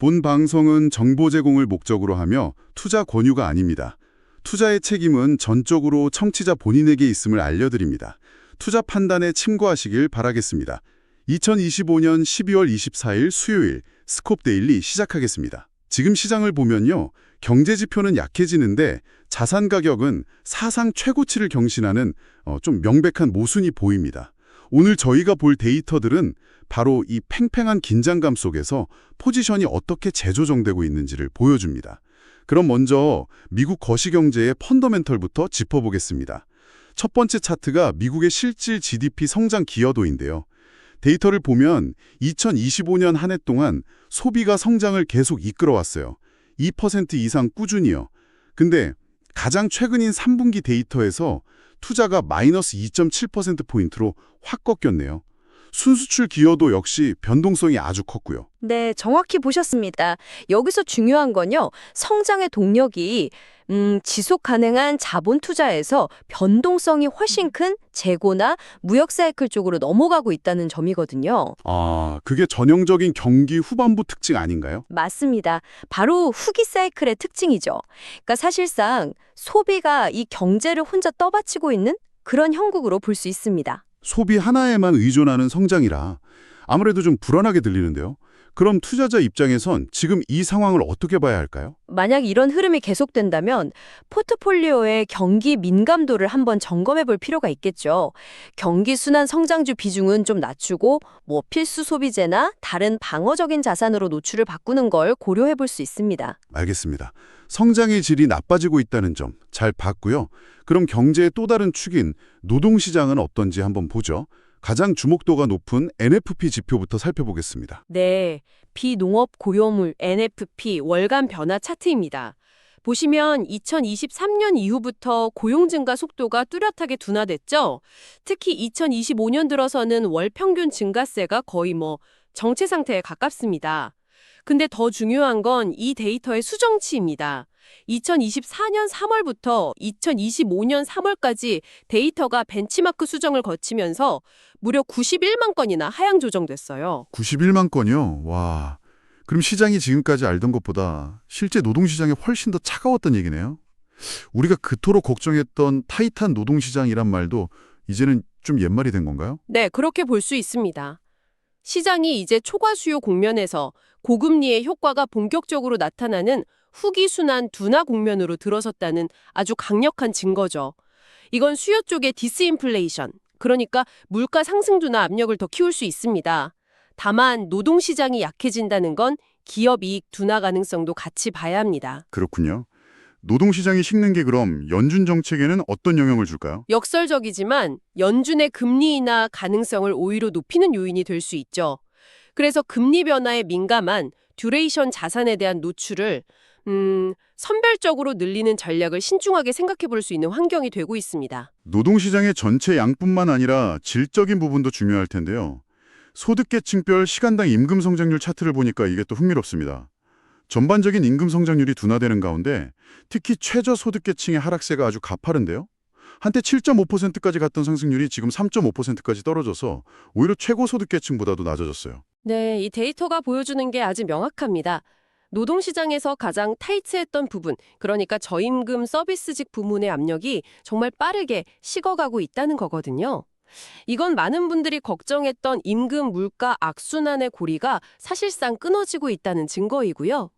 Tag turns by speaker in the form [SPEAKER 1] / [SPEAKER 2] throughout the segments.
[SPEAKER 1] 본 방송은 정보 제공을 목적으로 하며 투자 권유가 아닙니다. 투자의 책임은 전적으로 청취자 본인에게 있음을 알려드립니다. 투자 판단에 침고하시길 바라겠습니다. 2025년 12월 24일 수요일 스콥 데일리 시작하겠습니다. 지금 시장을 보면요. 경제 지표는 약해지는데 자산 가격은 사상 최고치를 경신하는 좀 명백한 모순이 보입니다. 오늘 저희가 볼 데이터들은 바로 이 팽팽한 긴장감 속에서 포지션이 어떻게 재조정되고 있는지를 보여줍니다. 그럼 먼저 미국 거시경제의 펀더멘털부터 짚어보겠습니다. 첫 번째 차트가 미국의 실질 GDP 성장 기여도인데요. 데이터를 보면 2025년 한 해 동안 소비가 성장을 계속 이끌어왔어요. 2% 이상 꾸준히요. 근데 가장 최근인 3분기 데이터에서 투자가 마이너스 2.7%포인트로 확 꺾였네요. 순수출 기여도 역시 변동성이 아주 컸고요.
[SPEAKER 2] 네, 정확히 보셨습니다. 여기서 중요한 건요, 성장의 동력이 지속 가능한 자본 투자에서 변동성이 훨씬 큰 재고나 무역 사이클 쪽으로 넘어가고 있다는 점이거든요.
[SPEAKER 1] 아, 그게 전형적인 경기 후반부 특징 아닌가요?
[SPEAKER 2] 맞습니다. 바로 후기 사이클의 특징이죠. 그러니까 사실상 소비가 이 경제를 혼자 떠받치고 있는 그런 형국으로 볼 수 있습니다.
[SPEAKER 1] 소비 하나에만 의존하는 성장이라 아무래도 좀 불안하게 들리는데요. 그럼 투자자 입장에선 지금 이 상황을 어떻게 봐야 할까요?
[SPEAKER 2] 만약 이런 흐름이 계속된다면 포트폴리오의 경기 민감도를 한번 점검해 볼 필요가 있겠죠. 경기 순환 성장주 비중은 좀 낮추고 필수 소비재나 다른 방어적인 자산으로 노출을 바꾸는 걸 고려해 볼 수 있습니다.
[SPEAKER 1] 알겠습니다. 성장의 질이 나빠지고 있다는 점 잘 봤고요. 그럼 경제의 또 다른 축인 노동시장은 어떤지 한번 보죠. 가장 주목도가 높은 NFP 지표부터 살펴보겠습니다.
[SPEAKER 2] 네, 비농업 고용물 NFP 월간 변화 차트입니다. 보시면 2023년 이후부터 고용 증가 속도가 뚜렷하게 둔화됐죠. 특히 2025년 들어서는 월 평균 증가세가 거의 정체 상태에 가깝습니다. 근데 더 중요한 건 이 데이터의 수정치입니다. 2024년 3월부터 2025년 3월까지 데이터가 벤치마크 수정을 거치면서 무려 91만 건이나 하향 조정됐어요.
[SPEAKER 1] 91만 건이요? 와, 그럼 시장이 지금까지 알던 것보다 실제 노동시장이 훨씬 더 차가웠던 얘기네요. 우리가 그토록 걱정했던 타이트한 노동시장이란 말도 이제는 좀 옛말이 된 건가요?
[SPEAKER 2] 네, 그렇게 볼 수 있습니다. 시장이 이제 초과 수요 국면에서 고금리의 효과가 본격적으로 나타나는 후기 순환 둔화 국면으로 들어섰다는 아주 강력한 증거죠. 이건 수요 쪽의 디스인플레이션, 그러니까 물가 상승 둔화 압력을 더 키울 수 있습니다. 다만 노동시장이 약해진다는 건 기업 이익 둔화 가능성도 같이 봐야 합니다.
[SPEAKER 1] 그렇군요. 노동시장이 식는 게 그럼 연준 정책에는 어떤 영향을 줄까요?
[SPEAKER 2] 역설적이지만 연준의 금리 인하 가능성을 오히려 높이는 요인이 될 수 있죠. 그래서 금리 변화에 민감한 듀레이션 자산에 대한 노출을 선별적으로 늘리는 전략을 신중하게 생각해 볼 수 있는 환경이 되고 있습니다.
[SPEAKER 1] 노동시장의 전체 양뿐만 아니라 질적인 부분도 중요할 텐데요. 소득계층별 시간당 임금 성장률 차트를 보니까 이게 또 흥미롭습니다. 전반적인 임금 성장률이 둔화되는 가운데 특히 최저소득계층의 하락세가 아주 가파른데요. 한때 7.5%까지 갔던 상승률이 지금 3.5%까지 떨어져서 오히려 최고소득계층보다도 낮아졌어요.
[SPEAKER 2] 네, 이 데이터가 보여주는 게 아주 명확합니다. 노동시장에서 가장 타이트했던 부분, 그러니까 저임금 서비스직 부문의 압력이 정말 빠르게 식어가고 있다는 거거든요. 이건 많은 분들이 걱정했던 임금 물가 악순환의 고리가 사실상 끊어지고 있다는 증거이고요.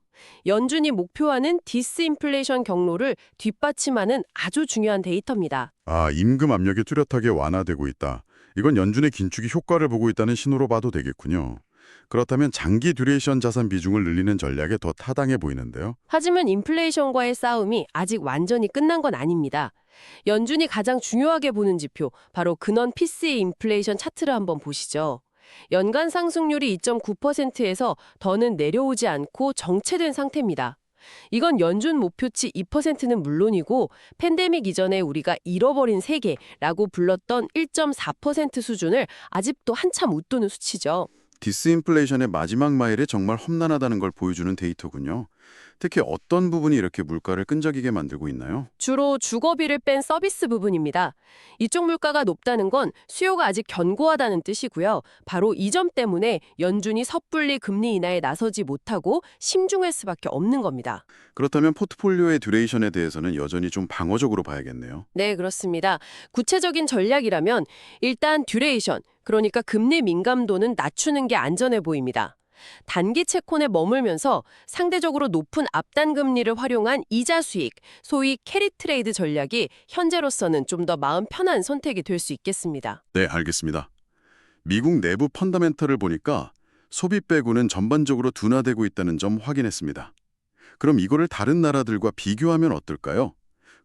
[SPEAKER 2] 연준이 목표하는 디스인플레이션 경로를 뒷받침하는 아주 중요한 데이터입니다.
[SPEAKER 1] 아, 임금 압력이 뚜렷하게 완화되고 있다. 이건 연준의 긴축이 효과를 보고 있다는 신호로 봐도 되겠군요. 그렇다면 장기 듀레이션 자산 비중을 늘리는 전략에 더 타당해 보이는데요.
[SPEAKER 2] 하지만 인플레이션과의 싸움이 아직 완전히 끝난 건 아닙니다. 연준이 가장 중요하게 보는 지표, 바로 근원 PCE 인플레이션 차트를 한번 보시죠. 연간 상승률이 2.9%에서 더는 내려오지 않고 정체된 상태입니다. 이건 연준 목표치 2%는 물론이고 팬데믹 이전에 우리가 잃어버린 세계라고 불렀던 1.4% 수준을 아직도 한참 웃도는 수치죠.
[SPEAKER 1] 디스인플레이션의 마지막 마일에 정말 험난하다는 걸 보여주는 데이터군요. 특히 어떤 부분이 이렇게 물가를 끈적이게 만들고 있나요?
[SPEAKER 2] 주로 주거비를 뺀 서비스 부분입니다. 이쪽 물가가 높다는 건 수요가 아직 견고하다는 뜻이고요. 바로 이 점 때문에 연준이 섣불리 금리 인하에 나서지 못하고 심중할 수밖에 없는 겁니다.
[SPEAKER 1] 그렇다면 포트폴리오의 듀레이션에 대해서는 여전히 좀 방어적으로 봐야겠네요.
[SPEAKER 2] 네, 그렇습니다. 구체적인 전략이라면 일단 듀레이션, 그러니까 금리 민감도는 낮추는 게 안전해 보입니다. 단기 채권에 머물면서 상대적으로 높은 앞단 금리를 활용한 이자 수익, 소위 캐리 트레이드 전략이 현재로서는 좀 더 마음 편한 선택이 될 수 있겠습니다.
[SPEAKER 1] 네, 알겠습니다. 미국 내부 펀더멘털을 보니까 소비 빼고는 전반적으로 둔화되고 있다는 점 확인했습니다. 그럼 이거를 다른 나라들과 비교하면 어떨까요?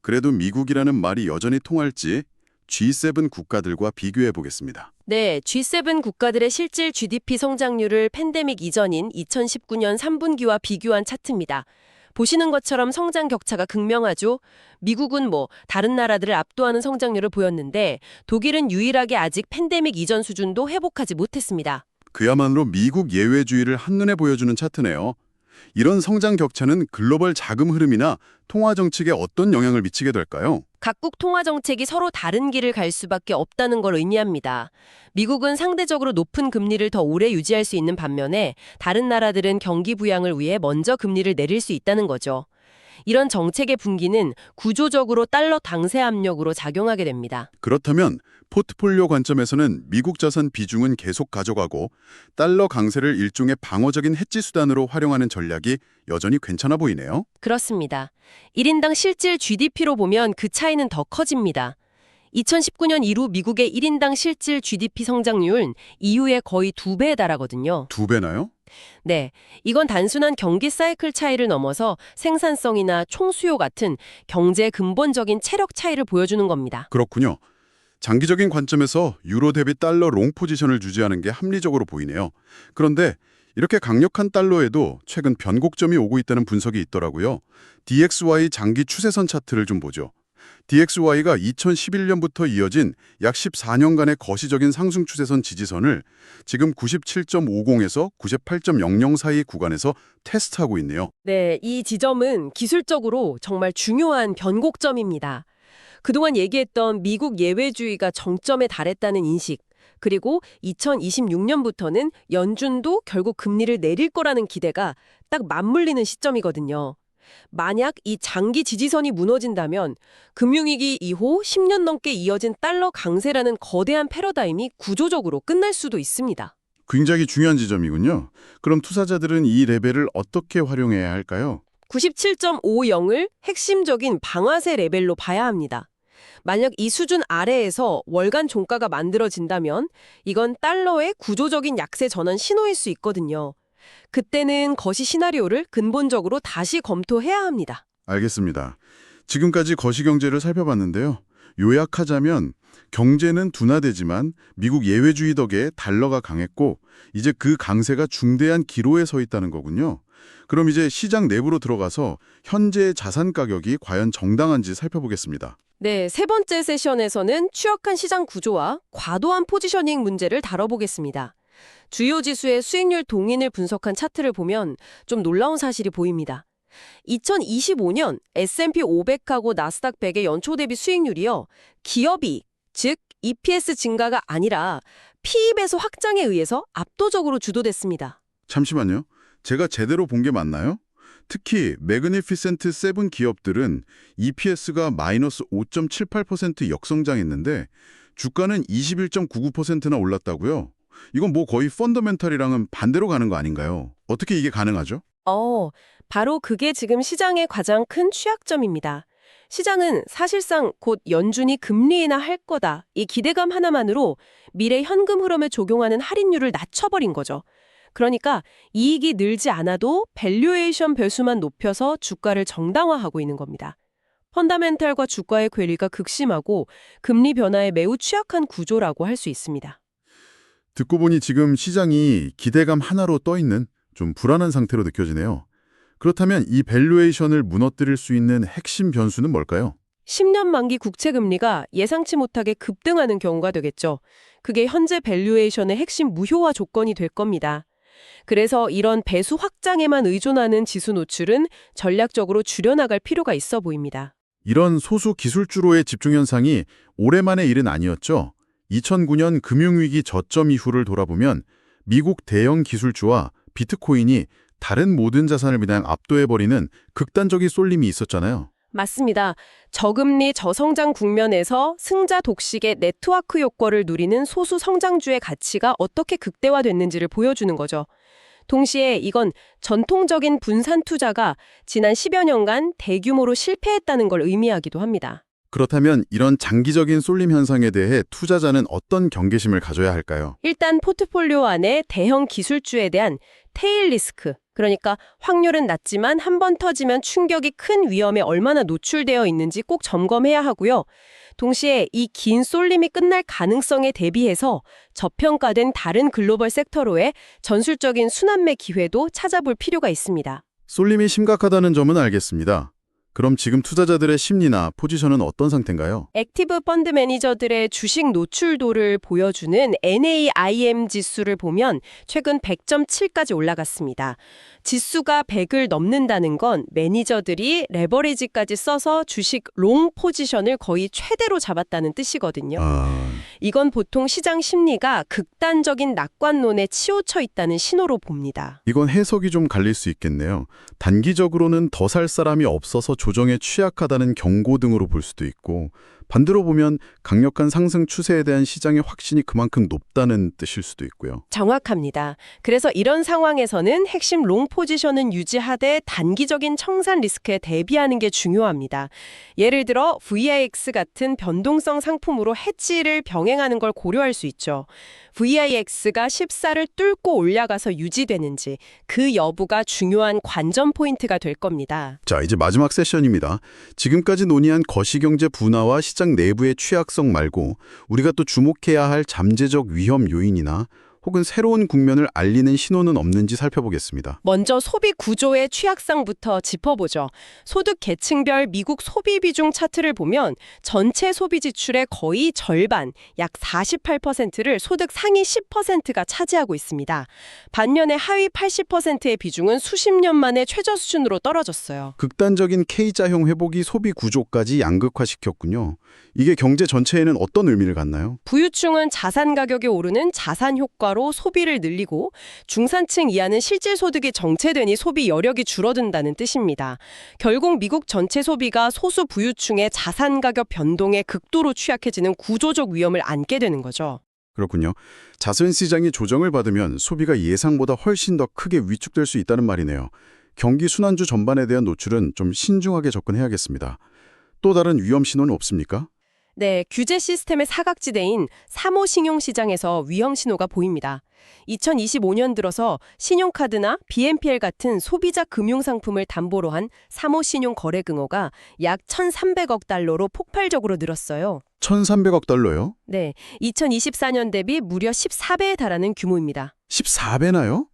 [SPEAKER 1] 그래도 미국이라는 말이 여전히 통할지 G7 국가들과 비교해 보겠습니다.
[SPEAKER 2] 네, G7 국가들의 실질 GDP 성장률을 팬데믹 이전인 2019년 3분기와 비교한 차트입니다. 보시는 것처럼 성장 격차가 극명하죠. 미국은 다른 나라들을 압도하는 성장률을 보였는데 독일은 유일하게 아직 팬데믹 이전 수준도 회복하지 못했습니다.
[SPEAKER 1] 그야말로 미국 예외주의를 한눈에 보여주는 차트네요. 이런 성장 격차는 글로벌 자금 흐름이나 통화 정책에 어떤 영향을 미치게 될까요?
[SPEAKER 2] 각국 통화 정책이 서로 다른 길을 갈 수밖에 없다는 걸 의미합니다. 미국은 상대적으로 높은 금리를 더 오래 유지할 수 있는 반면에 다른 나라들은 경기 부양을 위해 먼저 금리를 내릴 수 있다는 거죠. 이런 정책의 분기는 구조적으로 달러 당세 압력으로 작용하게 됩니다.
[SPEAKER 1] 그렇다면 포트폴리오 관점에서는 미국 자산 비중은 계속 가져가고 달러 강세를 일종의 방어적인 해지 수단으로 활용하는 전략이 여전히 괜찮아 보이네요.
[SPEAKER 2] 그렇습니다. 1인당 실질 GDP로 보면 그 차이는 더 커집니다. 2019년 이후 미국의 1인당 실질 GDP 성장률은 이후에 거의 2배에 달하거든요.
[SPEAKER 1] 2배나요?
[SPEAKER 2] 네, 이건 단순한 경기 사이클 차이를 넘어서 생산성이나 총수요 같은 경제의 근본적인 체력 차이를 보여주는 겁니다.
[SPEAKER 1] 그렇군요. 장기적인 관점에서 유로 대비 달러 롱 포지션을 유지하는 게 합리적으로 보이네요. 그런데 이렇게 강력한 달러에도 최근 변곡점이 오고 있다는 분석이 있더라고요. DXY 장기 추세선 차트를 좀 보죠. DXY가 2011년부터 이어진 약 14년간의 거시적인 상승 추세선 지지선을 지금 97.50에서 98.00 사이 구간에서 테스트하고 있네요.
[SPEAKER 2] 네, 이 지점은 기술적으로 정말 중요한 변곡점입니다. 그동안 얘기했던 미국 예외주의가 정점에 달했다는 인식, 그리고 2026년부터는 연준도 결국 금리를 내릴 거라는 기대가 딱 맞물리는 시점이거든요. 만약 이 장기 지지선이 무너진다면 금융위기 이후 10년 넘게 이어진 달러 강세라는 거대한 패러다임이 구조적으로 끝날 수도 있습니다.
[SPEAKER 1] 굉장히 중요한 지점이군요. 그럼 투자자들은 이 레벨을 어떻게 활용해야 할까요?
[SPEAKER 2] 97.50을 핵심적인 방아쇠 레벨로 봐야 합니다. 만약 이 수준 아래에서 월간 종가가 만들어진다면 이건 달러의 구조적인 약세 전환 신호일 수 있거든요. 그때는 거시 시나리오를 근본적으로 다시 검토해야 합니다.
[SPEAKER 1] 알겠습니다. 지금까지 거시경제를 살펴봤는데요. 요약하자면 경제는 둔화되지만 미국 예외주의 덕에 달러가 강했고 이제 그 강세가 중대한 기로에 서 있다는 거군요. 그럼 이제 시장 내부로 들어가서 현재의 자산 가격이 과연 정당한지 살펴보겠습니다.
[SPEAKER 2] 네, 세 번째 세션에서는 취약한 시장 구조와 과도한 포지셔닝 문제를 다뤄보겠습니다. 주요 지수의 수익률 동인을 분석한 차트를 보면 좀 놀라운 사실이 보입니다. 2025년 S&P 500하고 나스닥 100의 연초 대비 수익률이요. 기업이익, 즉 EPS 증가가 아니라 PE 배수 확장에 의해서 압도적으로 주도됐습니다.
[SPEAKER 1] 잠시만요. 제가 제대로 본 게 맞나요? 특히 매그니피센트 7 기업들은 EPS가 마이너스 5.78% 역성장했는데 주가는 21.99%나 올랐다고요? 이건 거의 펀더멘털이랑은 반대로 가는 거 아닌가요? 어떻게 이게 가능하죠?
[SPEAKER 2] 바로 그게 지금 시장의 가장 큰 취약점입니다. 시장은 사실상 곧 연준이 금리 인하할 거다. 이 기대감 하나만으로 미래 현금 흐름에 적용하는 할인율을 낮춰버린 거죠. 그러니까 이익이 늘지 않아도 밸류에이션 배수만 높여서 주가를 정당화하고 있는 겁니다. 펀더멘털과 주가의 괴리가 극심하고 금리 변화에 매우 취약한 구조라고 할 수 있습니다.
[SPEAKER 1] 듣고 보니 지금 시장이 기대감 하나로 떠있는 좀 불안한 상태로 느껴지네요. 그렇다면 이 밸류에이션을 무너뜨릴 수 있는 핵심 변수는 뭘까요?
[SPEAKER 2] 10년 만기 국채 금리가 예상치 못하게 급등하는 경우가 되겠죠. 그게 현재 밸류에이션의 핵심 무효화 조건이 될 겁니다. 그래서 이런 배수 확장에만 의존하는 지수 노출은 전략적으로 줄여나갈 필요가 있어 보입니다.
[SPEAKER 1] 이런 소수 기술주로의 집중 현상이 오래만의 일은 아니었죠. 2009년 금융위기 저점 이후를 돌아보면 미국 대형 기술주와 비트코인이 다른 모든 자산을 그냥 압도해버리는 극단적인 쏠림이 있었잖아요.
[SPEAKER 2] 맞습니다. 저금리 저성장 국면에서 승자 독식의 네트워크 효과를 누리는 소수 성장주의 가치가 어떻게 극대화됐는지를 보여주는 거죠. 동시에 이건 전통적인 분산 투자가 지난 10여 년간 대규모로 실패했다는 걸 의미하기도 합니다.
[SPEAKER 1] 그렇다면 이런 장기적인 쏠림 현상에 대해 투자자는 어떤 경계심을 가져야 할까요?
[SPEAKER 2] 일단 포트폴리오 안에 대형 기술주에 대한 테일 리스크, 그러니까 확률은 낮지만 한 번 터지면 충격이 큰 위험에 얼마나 노출되어 있는지 꼭 점검해야 하고요. 동시에 이 긴 쏠림이 끝날 가능성에 대비해서 저평가된 다른 글로벌 섹터로의 전술적인 순환매 기회도 찾아볼 필요가 있습니다.
[SPEAKER 1] 쏠림이 심각하다는 점은 알겠습니다. 그럼 지금 투자자들의 심리나 포지션은 어떤 상태인가요?
[SPEAKER 2] 액티브 펀드 매니저들의 주식 노출도를 보여주는 NAIM 지수를 보면 최근 100.7까지 올라갔습니다. 지수가 100을 넘는다는 건 매니저들이 레버리지까지 써서 주식 롱 포지션을 거의 최대로 잡았다는 뜻이거든요. 이건 보통 시장 심리가 극단적인 낙관론에 치우쳐 있다는 신호로 봅니다.
[SPEAKER 1] 이건 해석이 좀 갈릴 수 있겠네요. 단기적으로는 더 살 사람이 없어서 조정에 취약하다는 경고 등으로 볼 수도 있고, 반대로 보면 강력한 상승 추세에 대한 시장의 확신이 그만큼 높다는 뜻일 수도 있고요.
[SPEAKER 2] 정확합니다. 그래서 이런 상황에서는 핵심 롱 포지션은 유지하되 단기적인 청산 리스크에 대비하는 게 중요합니다. 예를 들어 VIX 같은 변동성 상품으로 해지를 병행하는 걸 고려할 수 있죠. VIX가 14를 뚫고 올라가서 유지되는지 그 여부가 중요한 관전 포인트가 될 겁니다.
[SPEAKER 1] 자, 이제 마지막 세션입니다. 지금까지 논의한 거시경제 분화와 시장 내부의 취약성 말고 우리가 또 주목해야 할 잠재적 위험 요인이나 혹은 새로운 국면을 알리는 신호는 없는지 살펴보겠습니다.
[SPEAKER 2] 먼저 소비 구조의 취약성부터 짚어보죠. 소득 계층별 미국 소비 비중 차트를 보면 전체 소비 지출의 거의 절반, 약 48%를 소득 상위 10%가 차지하고 있습니다. 반면에 하위 80%의 비중은 수십 년 만에 최저 수준으로 떨어졌어요.
[SPEAKER 1] 극단적인 K자형 회복이 소비 구조까지 양극화시켰군요. 이게 경제 전체에는 어떤 의미를 갖나요?
[SPEAKER 2] 부유층은 자산 가격이 오르는 자산 효과로 소비를 늘리고 중산층 이하는 실질 소득이 정체되니 소비 여력이 줄어든다는 뜻입니다. 결국 미국 전체 소비가 소수 부유층의 자산 가격 변동에 극도로 취약해지는 구조적 위험을 안게 되는 거죠.
[SPEAKER 1] 그렇군요. 자선 시장이 조정을 받으면 소비가 예상보다 훨씬 더 크게 위축될 수 있다는 말이네요. 경기 순환주 전반에 대한 노출은 좀 신중하게 접근해야겠습니다. 또 다른 위험 신호는 없습니까?
[SPEAKER 2] 네, 규제 시스템의 사각지대인 사모신용시장에서 위험 신호가 보입니다. 2025년 들어서 신용카드나 BNPL 같은 소비자 금융상품을 담보로 한 사모신용 거래 규모가 약 1,300억 달러로 폭발적으로 늘었어요.
[SPEAKER 1] 1,300억 달러요?
[SPEAKER 2] 네, 2024년 대비 무려 14배에 달하는 규모입니다.
[SPEAKER 1] 14배나요?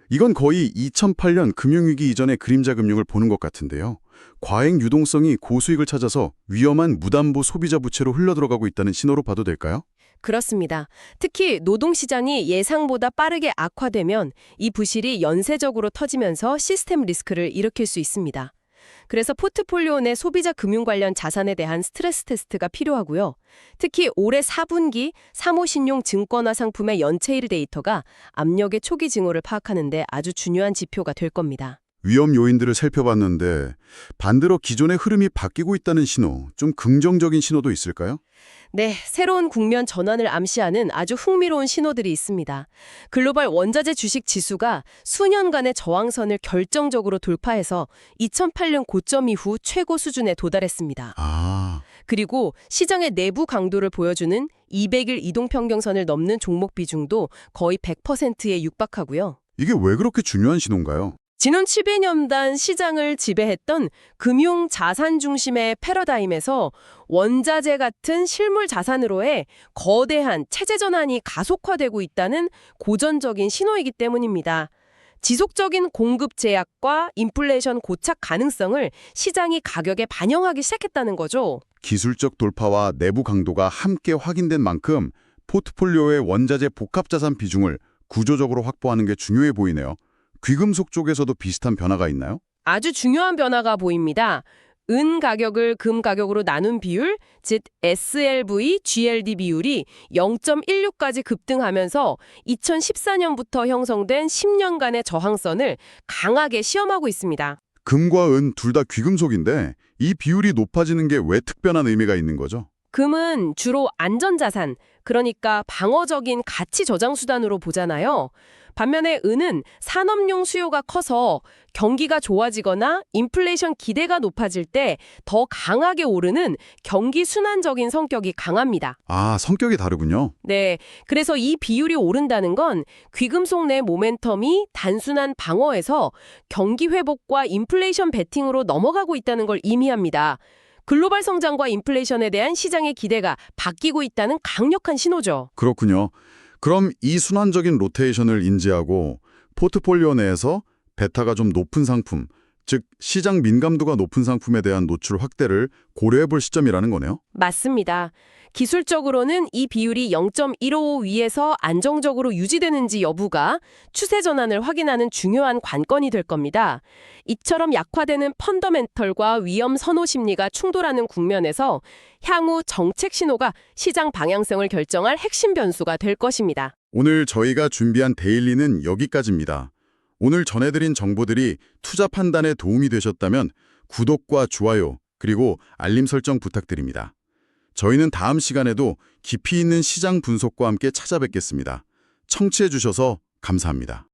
[SPEAKER 1] 이건 거의 2008년 금융위기 이전의 그림자 금융을 보는 것 같은데요. 과잉 유동성이 고수익을 찾아서 위험한 무담보 소비자 부채로 흘러들어가고 있다는 신호로 봐도 될까요?
[SPEAKER 2] 그렇습니다. 특히 노동시장이 예상보다 빠르게 악화되면 이 부실이 연쇄적으로 터지면서 시스템 리스크를 일으킬 수 있습니다. 그래서 포트폴리오 내 소비자 금융 관련 자산에 대한 스트레스 테스트가 필요하고요. 특히 올해 4분기 사모신용 증권화 상품의 연체일 데이터가 압력의 초기 징후를 파악하는 데 아주 중요한 지표가 될 겁니다.
[SPEAKER 1] 위험 요인들을 살펴봤는데 반대로 기존의 흐름이 바뀌고 있다는 신호, 좀 긍정적인 신호도 있을까요?
[SPEAKER 2] 네, 새로운 국면 전환을 암시하는 아주 흥미로운 신호들이 있습니다. 글로벌 원자재 주식 지수가 수년간의 저항선을 결정적으로 돌파해서 2008년 고점 이후 최고 수준에 도달했습니다. 그리고 시장의 내부 강도를 보여주는 200일 이동평균선을 넘는 종목 비중도 거의 100%에 육박하고요.
[SPEAKER 1] 이게 왜 그렇게 중요한 신호인가요?
[SPEAKER 2] 지난 700년단 시장을 지배했던 금융 자산 중심의 패러다임에서 원자재 같은 실물 자산으로의 거대한 체제 전환이 가속화되고 있다는 고전적인 신호이기 때문입니다. 지속적인 공급 제약과 인플레이션 고착 가능성을 시장이 가격에 반영하기 시작했다는 거죠.
[SPEAKER 1] 기술적 돌파와 내부 강도가 함께 확인된 만큼 포트폴리오의 원자재 복합자산 비중을 구조적으로 확보하는 게 중요해 보이네요. 귀금속 쪽에서도 비슷한 변화가 있나요?
[SPEAKER 2] 아주 중요한 변화가 보입니다. 은 가격을 금 가격으로 나눈 비율, 즉 SLV, GLD 비율이 0.16까지 급등하면서 2014년부터 형성된 10년간의 저항선을 강하게 시험하고 있습니다.
[SPEAKER 1] 금과 은 둘 다 귀금속인데 이 비율이 높아지는 게 왜 특별한 의미가 있는 거죠?
[SPEAKER 2] 금은 주로 안전자산, 그러니까 방어적인 가치 저장 수단으로 보잖아요. 반면에 은은 산업용 수요가 커서 경기가 좋아지거나 인플레이션 기대가 높아질 때 더 강하게 오르는 경기 순환적인 성격이 강합니다.
[SPEAKER 1] 아, 성격이 다르군요.
[SPEAKER 2] 네, 그래서 이 비율이 오른다는 건 귀금속 내 모멘텀이 단순한 방어에서 경기 회복과 인플레이션 베팅으로 넘어가고 있다는 걸 의미합니다. 글로벌 성장과 인플레이션에 대한 시장의 기대가 바뀌고 있다는 강력한 신호죠.
[SPEAKER 1] 그렇군요. 그럼 이 순환적인 로테이션을 인지하고 포트폴리오 내에서 베타가 좀 높은 상품, 즉 시장 민감도가 높은 상품에 대한 노출 확대를 고려해 볼 시점이라는 거네요.
[SPEAKER 2] 맞습니다. 기술적으로는 이 비율이 0.155 위에서 안정적으로 유지되는지 여부가 추세 전환을 확인하는 중요한 관건이 될 겁니다. 이처럼 약화되는 펀더멘털과 위험 선호 심리가 충돌하는 국면에서 향후 정책 신호가 시장 방향성을 결정할 핵심 변수가 될 것입니다.
[SPEAKER 1] 오늘 저희가 준비한 데일리는 여기까지입니다. 오늘 전해드린 정보들이 투자 판단에 도움이 되셨다면 구독과 좋아요, 그리고 알림 설정 부탁드립니다. 저희는 다음 시간에도 깊이 있는 시장 분석과 함께 찾아뵙겠습니다. 청취해 주셔서 감사합니다.